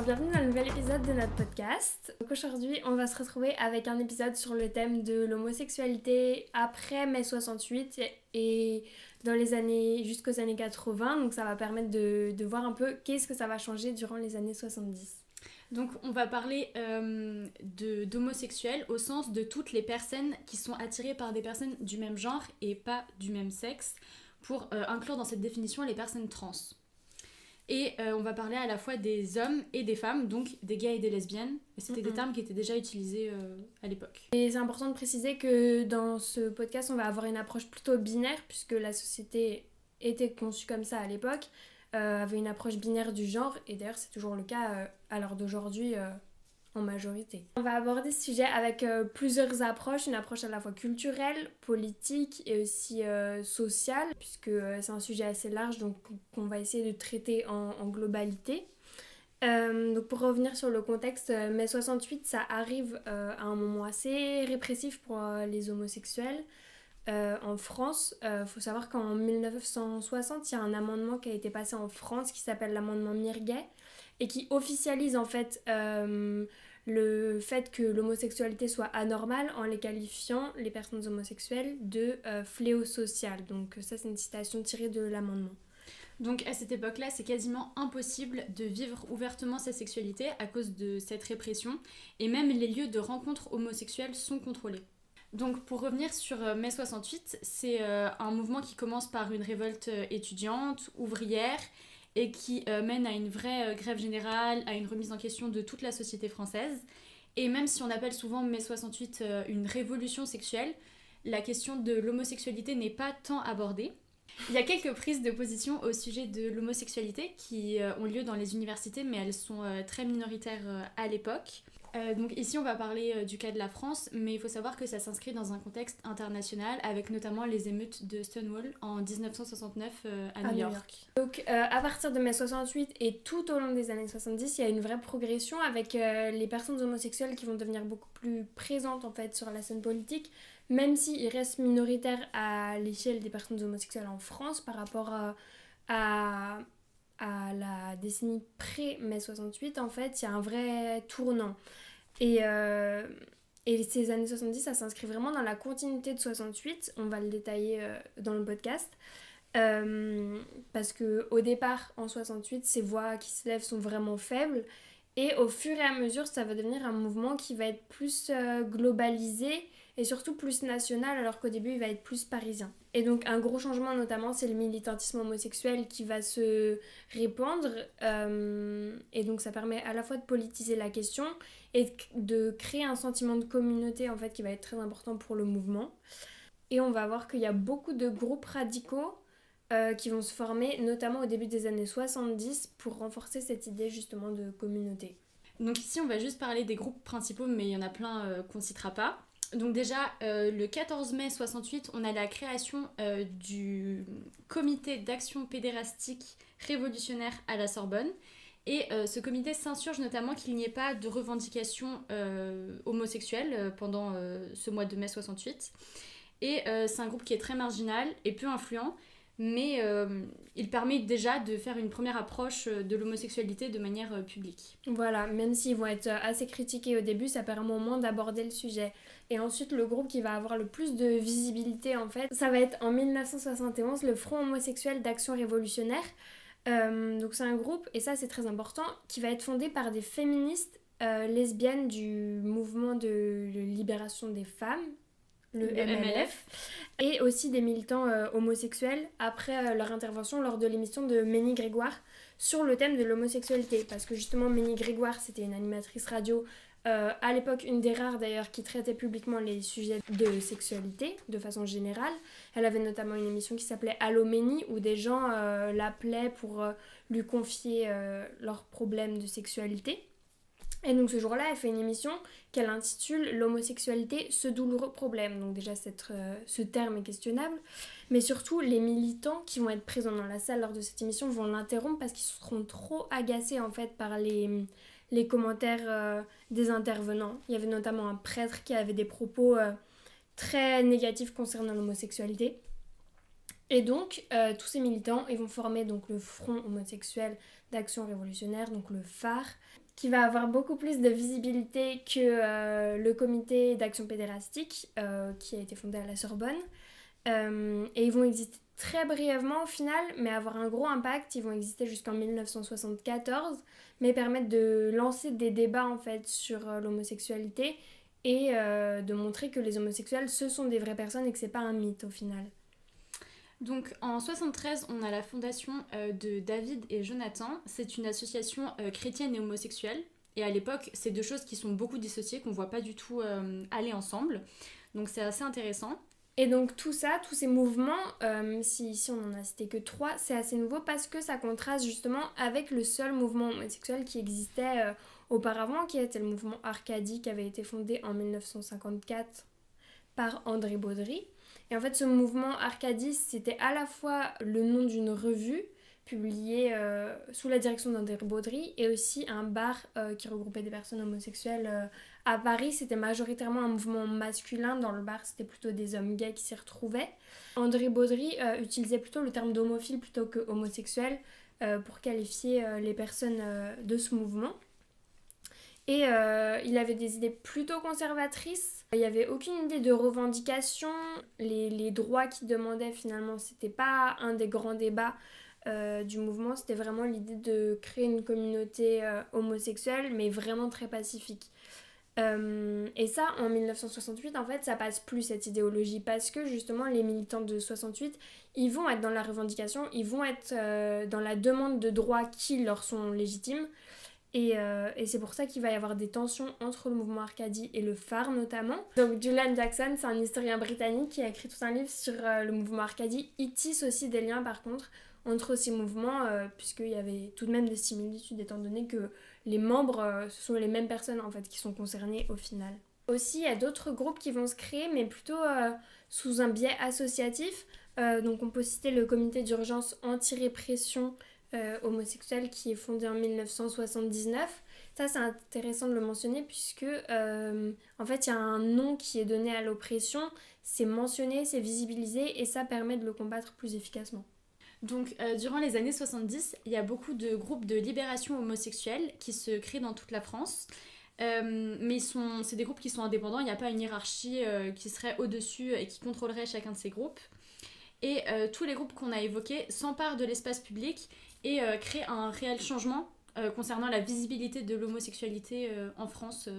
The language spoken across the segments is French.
bienvenue dans un nouvel épisode de notre podcast. Donc aujourd'hui, on va se retrouver avec un épisode sur le thème de l'homosexualité après mai 68 et dans les années jusqu'aux années 80. Donc ça va permettre de voir un peu qu'est-ce que ça va changer durant les années 70. Donc on va parler d'homosexuels au sens de toutes les personnes qui sont attirées par des personnes du même genre et pas du même sexe, pour inclure dans cette définition les personnes trans. Et on va parler à la fois des hommes et des femmes, donc des gays et des lesbiennes. Et c'était des termes qui étaient déjà utilisés à l'époque. Et c'est important de préciser que dans ce podcast, on va avoir une approche plutôt binaire, puisque la société était conçue comme ça à l'époque, avait une approche binaire du genre, et d'ailleurs c'est toujours le cas à l'heure d'aujourd'hui en majorité. On va aborder ce sujet avec plusieurs approches, une approche à la fois culturelle, politique et aussi sociale, puisque c'est un sujet assez large, donc qu'on va essayer de traiter en globalité. Donc pour revenir sur le contexte, mai 68, ça arrive à un moment assez répressif pour les homosexuels. En France, faut savoir qu'en 1960, il y a un amendement qui a été passé en France qui s'appelle l'amendement Mirguet et qui officialise en fait le fait que l'homosexualité soit anormale en les qualifiant, les personnes homosexuelles, de fléau social. Donc ça, c'est une citation tirée de l'amendement. Donc à cette époque-là, c'est quasiment impossible de vivre ouvertement sa sexualité à cause de cette répression, et même les lieux de rencontres homosexuelles sont contrôlés. Donc pour revenir sur mai 68, c'est un mouvement qui commence par une révolte étudiante, ouvrière, et qui mène à une vraie grève générale, à une remise en question de toute la société française. Et même si on appelle souvent mai 68 une révolution sexuelle, la question de l'homosexualité n'est pas tant abordée. Il y a quelques prises de position au sujet de l'homosexualité qui ont lieu dans les universités, mais elles sont très minoritaires à l'époque. Donc ici on va parler du cas de la France, mais il faut savoir que ça s'inscrit dans un contexte international avec notamment les émeutes de Stonewall en 1969 à New York. Donc à partir de mai 68 et tout au long des années 70, il y a une vraie progression avec les personnes homosexuelles qui vont devenir beaucoup plus présentes en fait sur la scène politique, même s'ils restent minoritaires à l'échelle des personnes homosexuelles en France par rapport à la décennie pré-mai 68, en fait, il y a un vrai tournant. Et ces années 70, ça s'inscrit vraiment dans la continuité de 68, on va le détailler dans le podcast. Parce qu'au départ, en 68, ces voix qui se lèvent sont vraiment faibles. Et au fur et à mesure, ça va devenir un mouvement qui va être plus globalisé et surtout plus national, alors qu'au début, il va être plus parisien. Et donc, un gros changement, notamment, c'est le militantisme homosexuel qui va se répandre. Et donc, ça permet à la fois de politiser la question et de créer un sentiment de communauté, en fait, qui va être très important pour le mouvement. Et on va voir qu'il y a beaucoup de groupes radicaux qui vont se former, notamment au début des années 70, pour renforcer cette idée justement de communauté. Donc ici on va juste parler des groupes principaux, mais il y en a plein qu'on ne citera pas. Donc déjà, le 14 mai 68, on a la création du comité d'action pédérastique révolutionnaire à la Sorbonne. Et ce comité s'insurge notamment qu'il n'y ait pas de revendications homosexuelles pendant ce mois de mai 68. Et c'est un groupe qui est très marginal et peu influent, mais il permet déjà de faire une première approche de l'homosexualité de manière publique. Voilà, même s'ils vont être assez critiqués au début, ça permet au moins d'aborder le sujet. Et ensuite, le groupe qui va avoir le plus de visibilité, en fait, ça va être en 1971, le Front homosexuel d'action révolutionnaire. Donc c'est un groupe, et ça c'est très important, qui va être fondé par des féministes lesbiennes du mouvement de libération des femmes, le MLF, et aussi des militants homosexuels après leur intervention lors de l'émission de Ménie Grégoire sur le thème de l'homosexualité, parce que justement Ménie Grégoire, c'était une animatrice radio à l'époque, une des rares d'ailleurs qui traitait publiquement les sujets de sexualité de façon générale. Elle avait notamment une émission qui s'appelait Allo Ménie, où des gens l'appelaient pour lui confier leurs problèmes de sexualité. Et donc ce jour-là, elle fait une émission qu'elle intitule L'homosexualité, ce douloureux problème. Donc déjà, ce terme est questionnable. Mais surtout, les militants qui vont être présents dans la salle lors de cette émission vont l'interrompre parce qu'ils seront trop agacés en fait par les commentaires des intervenants. Il y avait notamment un prêtre qui avait des propos très négatifs concernant l'homosexualité. Et donc, tous ces militants, ils vont former donc, le Front homosexuel d'action révolutionnaire, donc le phare. qui va avoir beaucoup plus de visibilité que le comité d'action pédérastique qui a été fondé à la Sorbonne. Et ils vont exister très brièvement au final, mais avoir un gros impact. Ils vont exister jusqu'en 1974, mais permettre de lancer des débats en fait sur l'homosexualité et de montrer que les homosexuels ce sont des vraies personnes et que c'est pas un mythe au final. Donc en 73, on a la fondation de David et Jonathan. C'est une association chrétienne et homosexuelle. Et à l'époque, c'est deux choses qui sont beaucoup dissociées, qu'on voit pas du tout aller ensemble. Donc c'est assez intéressant. Et donc tout ça, tous ces mouvements, si ici on n'en a cité que 3, c'est assez nouveau parce que ça contraste justement avec le seul mouvement homosexuel qui existait auparavant, qui était le mouvement Arcadie qui avait été fondé en 1954 par André Baudry. Et en fait ce mouvement Arcadie, c'était à la fois le nom d'une revue publiée sous la direction d'André Baudry et aussi un bar qui regroupait des personnes homosexuelles. À Paris, c'était majoritairement un mouvement masculin. Dans le bar, c'était plutôt des hommes gays qui s'y retrouvaient. André Baudry utilisait plutôt le terme d'homophile plutôt que homosexuel pour qualifier les personnes de ce mouvement. Et il avait des idées plutôt conservatrices. Il n'y avait aucune idée de revendication. Les droits qu'il demandait, finalement, c'était pas un des grands débats du mouvement. C'était vraiment l'idée de créer une communauté homosexuelle, mais vraiment très pacifique. Et ça, en 1968, en fait, ça passe plus cette idéologie parce que justement, les militants de 68, ils vont être dans la revendication, ils vont être dans la demande de droits qui leur sont légitimes. Et c'est pour ça qu'il va y avoir des tensions entre le mouvement Arcadie et le phare notamment. Donc Julian Jackson, c'est un historien britannique qui a écrit tout un livre sur le mouvement Arcadie. Il tisse aussi des liens par contre entre ces mouvements, puisqu'il y avait tout de même des similitudes étant donné que les membres, ce sont les mêmes personnes en fait qui sont concernées au final. Aussi, il y a d'autres groupes qui vont se créer, mais plutôt sous un biais associatif. Donc on peut citer le comité d'urgence anti-répression homosexuelle qui est fondé en 1979. Ça, c'est intéressant de le mentionner puisque en fait, il y a un nom qui est donné à l'oppression, c'est mentionné, c'est visibilisé et ça permet de le combattre plus efficacement. Donc, durant les années 70, il y a beaucoup de groupes de libération homosexuelle qui se créent dans toute la France. Mais c'est des groupes qui sont indépendants, il n'y a pas une hiérarchie qui serait au-dessus et qui contrôlerait chacun de ces groupes. Et tous les groupes qu'on a évoqués s'emparent de l'espace public et créent un réel changement concernant la visibilité de l'homosexualité en France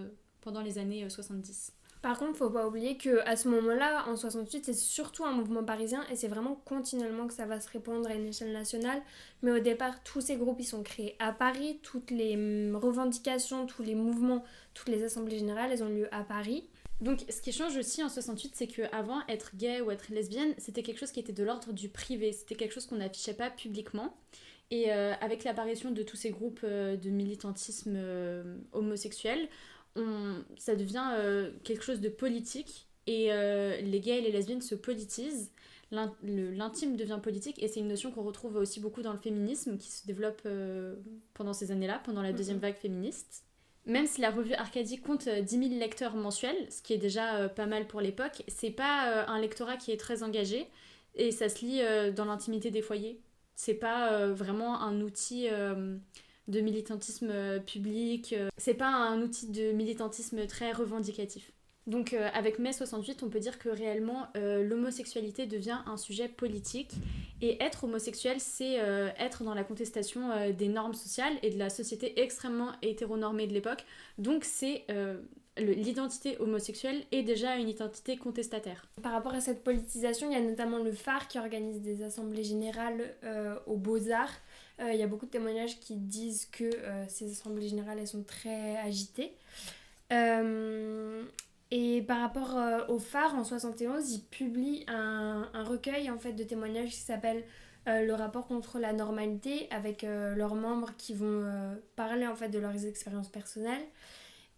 pendant les années 70. Par contre, faut pas oublier qu'à ce moment-là, en 68, c'est surtout un mouvement parisien et c'est vraiment continuellement que ça va se répandre à une échelle nationale. Mais au départ, tous ces groupes, ils sont créés à Paris. Toutes les revendications, tous les mouvements, toutes les assemblées générales, elles ont lieu à Paris. Donc, ce qui change aussi en 68, c'est qu'avant, être gay ou être lesbienne, c'était quelque chose qui était de l'ordre du privé. C'était quelque chose qu'on n'affichait pas publiquement. Et avec l'apparition de tous ces groupes de militantisme homosexuel, ça devient quelque chose de politique et les gays et les lesbiennes se politisent. L'intime devient politique et c'est une notion qu'on retrouve aussi beaucoup dans le féminisme qui se développe pendant ces années-là, pendant la deuxième vague féministe. Même si la revue Arcadie compte 10 000 lecteurs mensuels, ce qui est déjà pas mal pour l'époque, c'est pas un lectorat qui est très engagé et ça se lit dans l'intimité des foyers. C'est pas vraiment un outil de militantisme public, c'est pas un outil de militantisme très revendicatif. Donc avec mai 68, on peut dire que réellement l'homosexualité devient un sujet politique et être homosexuel, c'est être dans la contestation des normes sociales et de la société extrêmement hétéronormée de l'époque. Donc c'est l'identité homosexuelle est déjà une identité contestataire. Par rapport à cette politisation, il y a notamment le phare qui organise des assemblées générales aux Beaux-Arts. Il y a beaucoup de témoignages qui disent que ces assemblées générales, elles sont très agitées. Et par rapport au phare, en 71, ils publient un recueil en fait, de témoignages qui s'appelle le rapport contre la normalité avec leurs membres qui vont parler en fait, de leurs expériences personnelles.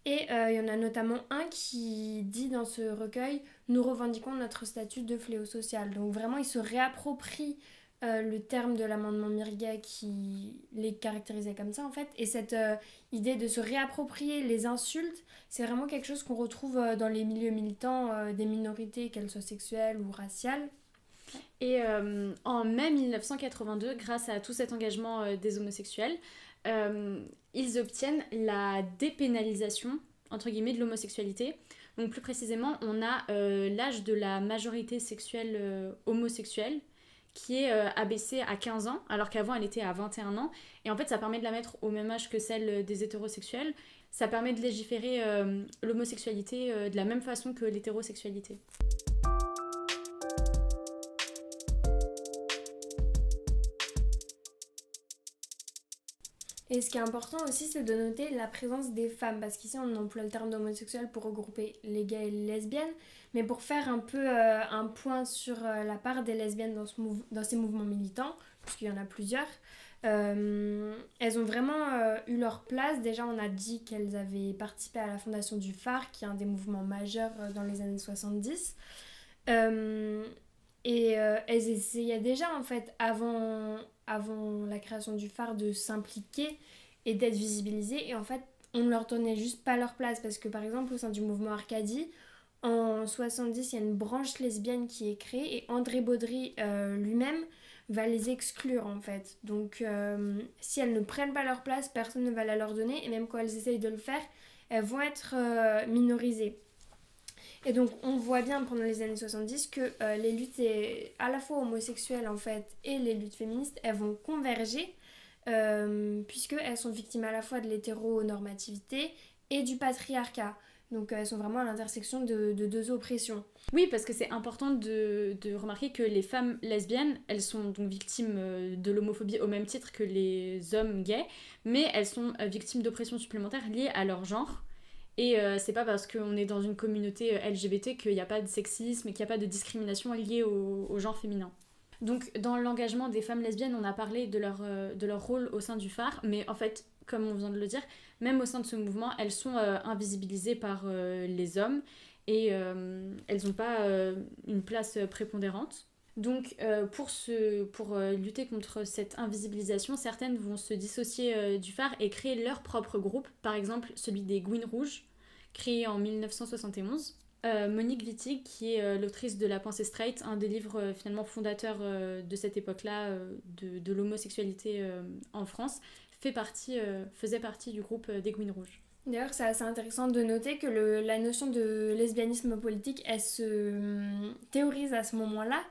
Et il y en a notamment un qui dit dans ce recueil « Nous revendiquons notre statut de fléau social ». Donc vraiment, ils se réapproprient le terme de l'amendement Mirguet qui les caractérisait comme ça en fait. Et cette idée de se réapproprier les insultes, c'est vraiment quelque chose qu'on retrouve dans les milieux militants des minorités, qu'elles soient sexuelles ou raciales. Et en mai 1982, grâce à tout cet engagement des homosexuels, ils obtiennent la dépénalisation, entre guillemets, de l'homosexualité. Donc plus précisément, on a l'âge de la majorité sexuelle homosexuelle qui est abaissée à 15 ans, alors qu'avant elle était à 21 ans. Et en fait, ça permet de la mettre au même âge que celle des hétérosexuels. Ça permet de légiférer l'homosexualité de la même façon que l'hétérosexualité. Et ce qui est important aussi, c'est de noter la présence des femmes, parce qu'ici on emploie le terme d'homosexuel pour regrouper les gays et les lesbiennes, mais pour faire un peu un point sur la part des lesbiennes dans ces mouvements militants, puisqu'il y en a plusieurs, elles ont vraiment eu leur place. Déjà, on a dit qu'elles avaient participé à la fondation du Phare, qui est un des mouvements majeurs dans les années 70. Elles essayaient déjà, en fait, avant la création du Phare, de s'impliquer et d'être visibilisées. Et en fait, on ne leur donnait juste pas leur place. Parce que, par exemple, au sein du mouvement Arcadie, en 70, il y a une branche lesbienne qui est créée. Et André Baudry lui-même va les exclure, en fait. Donc, si elles ne prennent pas leur place, personne ne va la leur donner. Et même quand elles essayent de le faire, elles vont être minorisées. Et donc on voit bien pendant les années 70 que les luttes à la fois homosexuelles en fait et les luttes féministes, elles vont converger puisqu'elles sont victimes à la fois de l'hétéronormativité et du patriarcat. Donc elles sont vraiment à l'intersection de deux oppressions. Oui, parce que c'est important de remarquer que les femmes lesbiennes, elles sont donc victimes de l'homophobie au même titre que les hommes gays, mais elles sont victimes d'oppressions supplémentaires liées à leur genre. Et c'est pas parce qu'on est dans une communauté LGBT qu'il n'y a pas de sexisme et qu'il n'y a pas de discrimination liée au genre féminin. Donc dans l'engagement des femmes lesbiennes, on a parlé de leur rôle au sein du Phare, mais en fait, comme on vient de le dire, même au sein de ce mouvement, elles sont invisibilisées par les hommes et elles n'ont pas une place prépondérante. Donc pour lutter contre cette invisibilisation, certaines vont se dissocier du Phare et créer leur propre groupe, par exemple celui des Gouines Rouges, créé en 1971. Monique Wittig, qui est l'autrice de La pensée straight, un des livres finalement fondateurs de cette époque-là de l'homosexualité en France, faisait partie du groupe des Gouines Rouges. D'ailleurs, c'est assez intéressant de noter que la notion de lesbianisme politique, elle se théorise à ce moment-là,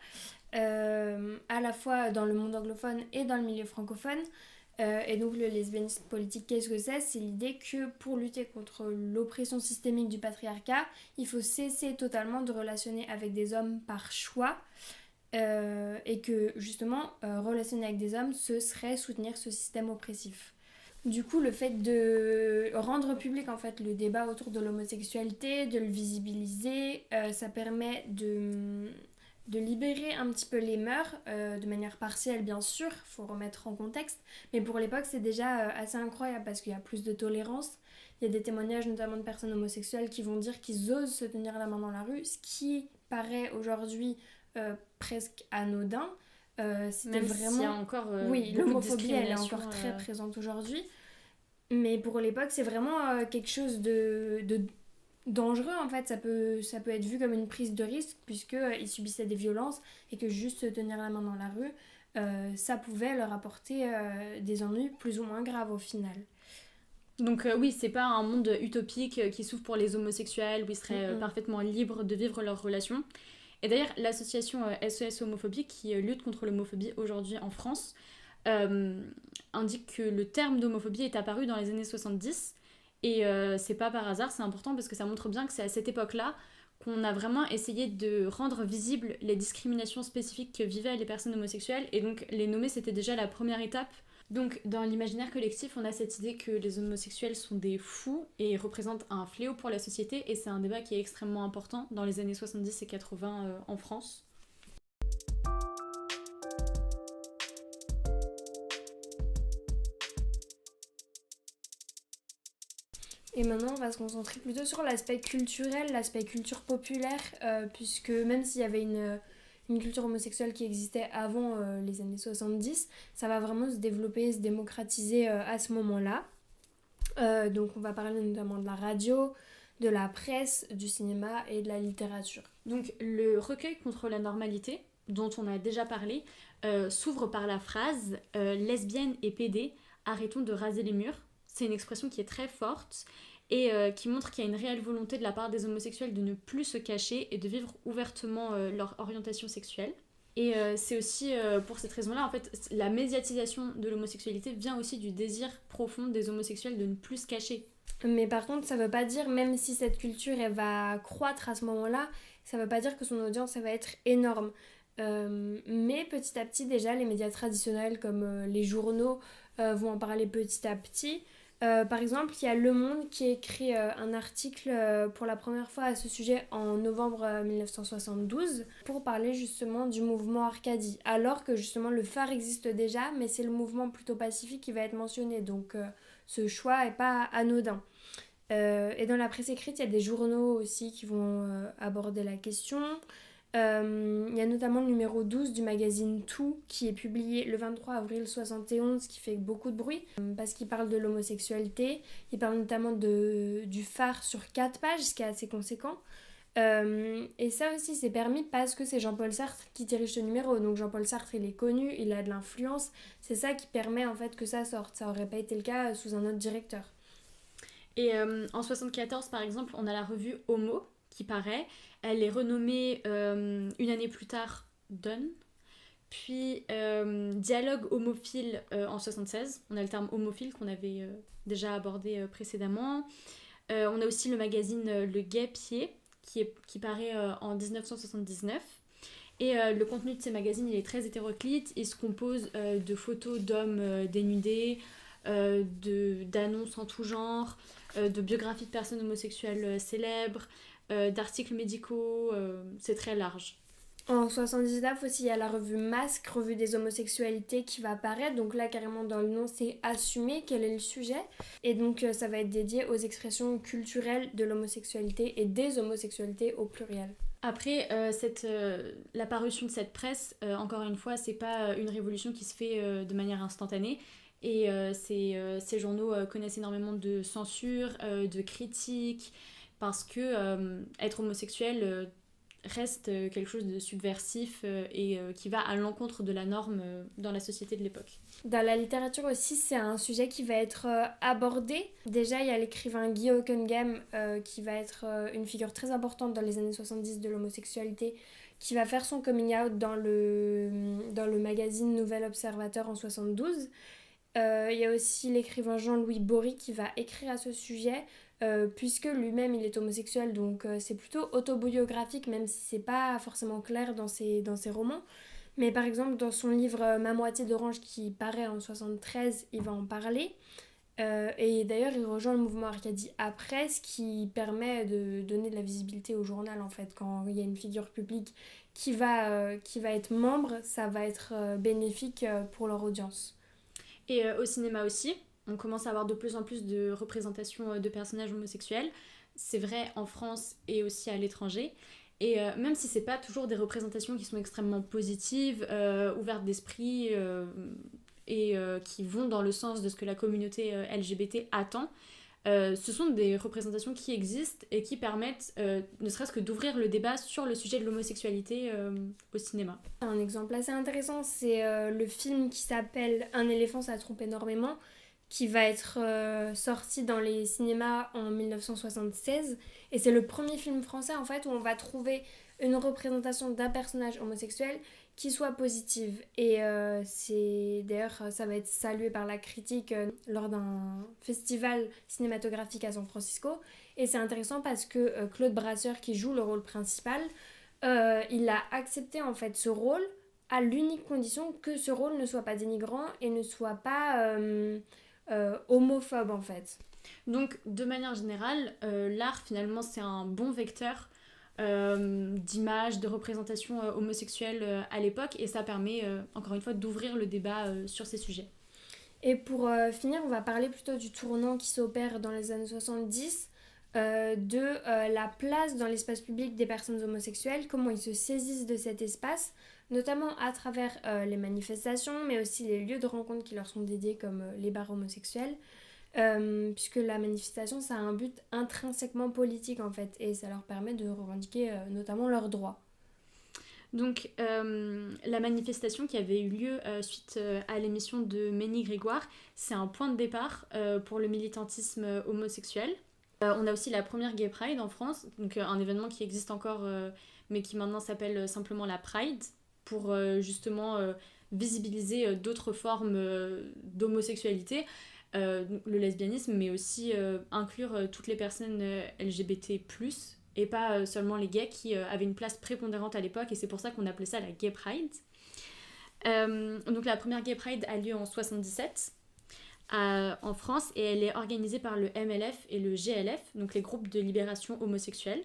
à la fois dans le monde anglophone et dans le milieu francophone. Et donc le lesbianisme politique, qu'est-ce que c'est? C'est l'idée que pour lutter contre l'oppression systémique du patriarcat, il faut cesser totalement de relationner avec des hommes par choix. Et que justement, relationner avec des hommes, ce serait soutenir ce système oppressif. Du coup, le fait de rendre public en fait le débat autour de l'homosexualité, de le visibiliser, ça permet de libérer un petit peu les mœurs, de manière partielle bien sûr, faut remettre en contexte, mais pour l'époque c'est déjà assez incroyable parce qu'il y a plus de tolérance. Il y a des témoignages notamment de personnes homosexuelles qui vont dire qu'ils osent se tenir la main dans la rue, ce qui paraît aujourd'hui presque anodin. C'était même vraiment... s'il y a encore oui, l'homophobie elle est encore très présente aujourd'hui, mais pour l'époque c'est vraiment quelque chose de dangereux en fait. Ça peut être vu comme une prise de risque puisqu'ils subissaient des violences et que juste se tenir la main dans la rue, ça pouvait leur apporter des ennuis plus ou moins graves au final. Donc oui, c'est pas un monde utopique qui s'ouvre pour les homosexuels où ils seraient parfaitement libres de vivre leurs relations. Et d'ailleurs, l'association SOS Homophobie qui lutte contre l'homophobie aujourd'hui en France indique que le terme d'homophobie est apparu dans les années 70 et c'est pas par hasard, c'est important parce que ça montre bien que c'est à cette époque-là qu'on a vraiment essayé de rendre visibles les discriminations spécifiques que vivaient les personnes homosexuelles et donc les nommer c'était déjà la première étape. Donc dans l'imaginaire collectif, on a cette idée que les homosexuels sont des fous et représentent un fléau pour la société et c'est un débat qui est extrêmement important dans les années 70 et 80 en France. Et maintenant, on va se concentrer plutôt sur l'aspect culturel, l'aspect culture populaire, puisque même s'il y avait une culture homosexuelle qui existait avant les années 70, ça va vraiment se développer, se démocratiser à ce moment-là. Donc on va parler notamment de la radio, de la presse, du cinéma et de la littérature. Donc le recueil contre la normalité, dont on a déjà parlé, s'ouvre par la phrase « lesbienne et PD, arrêtons de raser les murs. C'est une expression qui est très forte et qui montre qu'il y a une réelle volonté de la part des homosexuels de ne plus se cacher et de vivre ouvertement leur orientation sexuelle. Et c'est aussi pour cette raison-là, en fait, la médiatisation de l'homosexualité vient aussi du désir profond des homosexuels de ne plus se cacher. Mais par contre, ça veut pas dire, même si cette culture elle va croître à ce moment-là, ça veut pas dire que son audience elle va être énorme. Mais petit à petit, déjà, les médias traditionnels comme les journaux vont en parler petit à petit. Par exemple, il y a Le Monde qui a écrit un article pour la première fois à ce sujet en novembre 1972 pour parler justement du mouvement Arcadie. Alors que justement le phare existe déjà, mais c'est le mouvement plutôt pacifique qui va être mentionné. Donc ce choix n'est pas anodin. Et dans la presse écrite, il y a des journaux aussi qui vont aborder la question. Il y a notamment le numéro 12 du magazine Tout qui est publié le 23 avril 71 qui fait beaucoup de bruit parce qu'il parle de l'homosexualité. Il parle notamment du phare sur 4 pages, ce qui est assez conséquent. Et ça aussi c'est permis parce que c'est Jean-Paul Sartre qui dirige ce numéro. Donc Jean-Paul Sartre il est connu, il a de l'influence. C'est ça qui permet en fait que ça sorte. Ça aurait pas été le cas sous un autre directeur. Et en 74 par exemple, on a la revue Homo qui paraît. Elle est renommée une année plus tard Donne. Puis Dialogue homophile en 76. On a le terme homophile qu'on avait déjà abordé précédemment. On a aussi le magazine Le Gai Pied qui paraît en 1979. Et le contenu de ces magazines il est très hétéroclite. Il se compose de photos d'hommes dénudés, d'annonces en tout genre, de biographies de personnes homosexuelles célèbres, d'articles médicaux, c'est très large. En 79 aussi, il y a la revue Masque, revue des homosexualités qui va apparaître. Donc là, carrément dans le nom, c'est assumé quel est le sujet. Et donc ça va être dédié aux expressions culturelles de l'homosexualité et des homosexualités au pluriel. Après, la parution de cette presse, encore une fois, c'est pas une révolution qui se fait de manière instantanée. Et ces journaux connaissent énormément de censure, de critiques, parce que être homosexuel reste quelque chose de subversif et qui va à l'encontre de la norme dans la société de l'époque. Dans la littérature aussi, c'est un sujet qui va être abordé. Déjà, il y a l'écrivain Guy Hockenheim qui va être une figure très importante dans les années 70 de l'homosexualité, qui va faire son coming out dans le magazine Nouvel Observateur en 72. Il y a aussi l'écrivain Jean-Louis Bory qui va écrire à ce sujet, puisque lui-même il est homosexuel, donc c'est plutôt autobiographique, même si c'est pas forcément clair dans ses romans. Mais par exemple, dans son livre Ma moitié d'orange qui paraît en 73, il va en parler. Et d'ailleurs, il rejoint le mouvement Arcadie après, ce qui permet de donner de la visibilité au journal en fait. Quand il y a une figure publique qui va être membre, ça va être bénéfique pour leur audience. Et au cinéma aussi, on commence à avoir de plus en plus de représentations de personnages homosexuels. C'est vrai en France et aussi à l'étranger. Et même si c'est pas toujours des représentations qui sont extrêmement positives, ouvertes d'esprit et qui vont dans le sens de ce que la communauté LGBT attend, ce sont des représentations qui existent et qui permettent ne serait-ce que d'ouvrir le débat sur le sujet de l'homosexualité au cinéma. Un exemple assez intéressant, c'est le film qui s'appelle Un éléphant ça trompe énormément, qui va être sorti dans les cinémas en 1976. Et c'est le premier film français en fait où on va trouver une représentation d'un personnage homosexuel qui soit positive. Et c'est d'ailleurs ça va être salué par la critique lors d'un festival cinématographique à San Francisco. Et c'est intéressant parce que Claude Brasseur qui joue le rôle principal, il a accepté en fait ce rôle à l'unique condition que ce rôle ne soit pas dénigrant et ne soit pas homophobe en fait. Donc de manière générale, l'art finalement c'est un bon vecteur d'image, de représentation homosexuelle à l'époque et ça permet encore une fois d'ouvrir le débat sur ces sujets. Et pour finir, on va parler plutôt du tournant qui s'opère dans les années 70, de la place dans l'espace public des personnes homosexuelles, comment ils se saisissent de cet espace, notamment à travers les manifestations, mais aussi les lieux de rencontre qui leur sont dédiés comme les bars homosexuels, puisque la manifestation, ça a un but intrinsèquement politique en fait, et ça leur permet de revendiquer notamment leurs droits. Donc la manifestation qui avait eu lieu suite à l'émission de Ménie Grégoire, c'est un point de départ pour le militantisme homosexuel. On a aussi la première Gay Pride en France, donc un événement qui existe encore mais qui maintenant s'appelle simplement la Pride, pour justement visibiliser d'autres formes d'homosexualité, le lesbianisme, mais aussi inclure toutes les personnes LGBT+, et pas seulement les gays qui avaient une place prépondérante à l'époque, et c'est pour ça qu'on appelait ça la Gay Pride. Donc la première Gay Pride a lieu en 77 en France, et elle est organisée par le MLF et le GLF, donc les groupes de libération homosexuelle.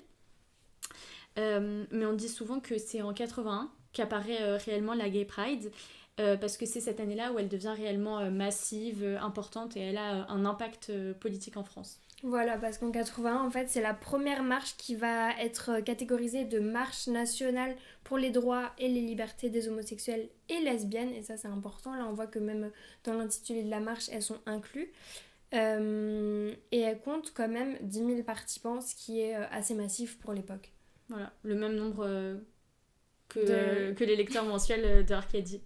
Mais on dit souvent que c'est en 81 qu'apparaît réellement la Gay Pride, parce que c'est cette année-là où elle devient réellement massive, importante, et elle a un impact politique en France. Voilà, parce qu'en 81, en fait, c'est la première marche qui va être catégorisée de marche nationale pour les droits et les libertés des homosexuels et lesbiennes. Et ça, c'est important. Là, on voit que même dans l'intitulé de la marche, elles sont incluses. Et elle compte quand même 10 000 participants, ce qui est assez massif pour l'époque. Voilà, le même nombre que les lecteurs mensuels de Arcadie.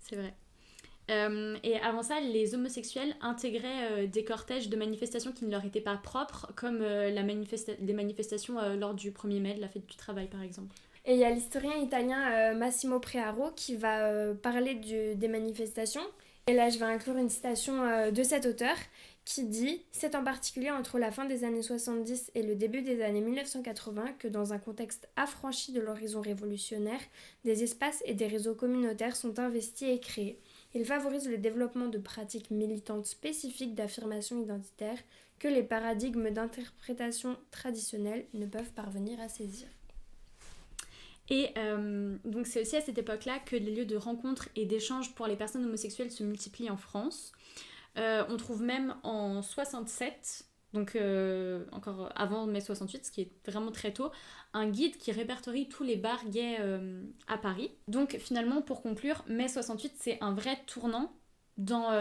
C'est vrai. Et avant ça, les homosexuels intégraient des cortèges de manifestations qui ne leur étaient pas propres, comme les manifestations lors du 1er mai, de la fête du travail par exemple. Et il y a l'historien italien Massimo Prearo qui va parler des manifestations. Et là, je vais inclure une citation de cet auteur qui dit « C'est en particulier entre la fin des années 70 et le début des années 1980 que dans un contexte affranchi de l'horizon révolutionnaire, des espaces et des réseaux communautaires sont investis et créés. Ils favorisent le développement de pratiques militantes spécifiques d'affirmation identitaire que les paradigmes d'interprétation traditionnels ne peuvent parvenir à saisir. » Et donc c'est aussi à cette époque-là que les lieux de rencontre et d'échange pour les personnes homosexuelles se multiplient en France. On trouve même en 67, donc encore avant mai 68, ce qui est vraiment très tôt, un guide qui répertorie tous les bars gays à Paris. Donc finalement, pour conclure, mai 68, c'est un vrai tournant dans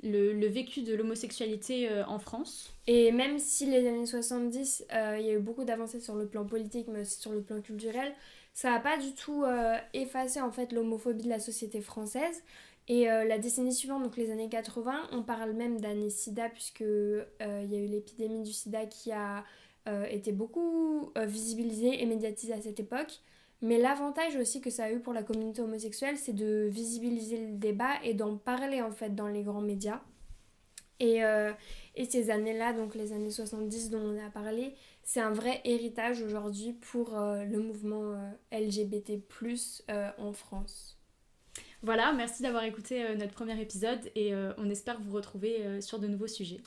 le vécu de l'homosexualité en France. Et même si les années 70, il y a eu beaucoup d'avancées sur le plan politique, mais aussi sur le plan culturel, ça n'a pas du tout effacé en fait l'homophobie de la société française. Et la décennie suivante, donc les années 80, on parle même d'année sida, puisque y a eu l'épidémie du sida qui a été beaucoup visibilisée et médiatisée à cette époque. Mais l'avantage aussi que ça a eu pour la communauté homosexuelle, c'est de visibiliser le débat et d'en parler en fait dans les grands médias. Et ces années-là, donc les années 70 dont on a parlé, c'est un vrai héritage aujourd'hui pour le mouvement LGBT+, en France. Voilà, merci d'avoir écouté notre premier épisode et on espère vous retrouver sur de nouveaux sujets.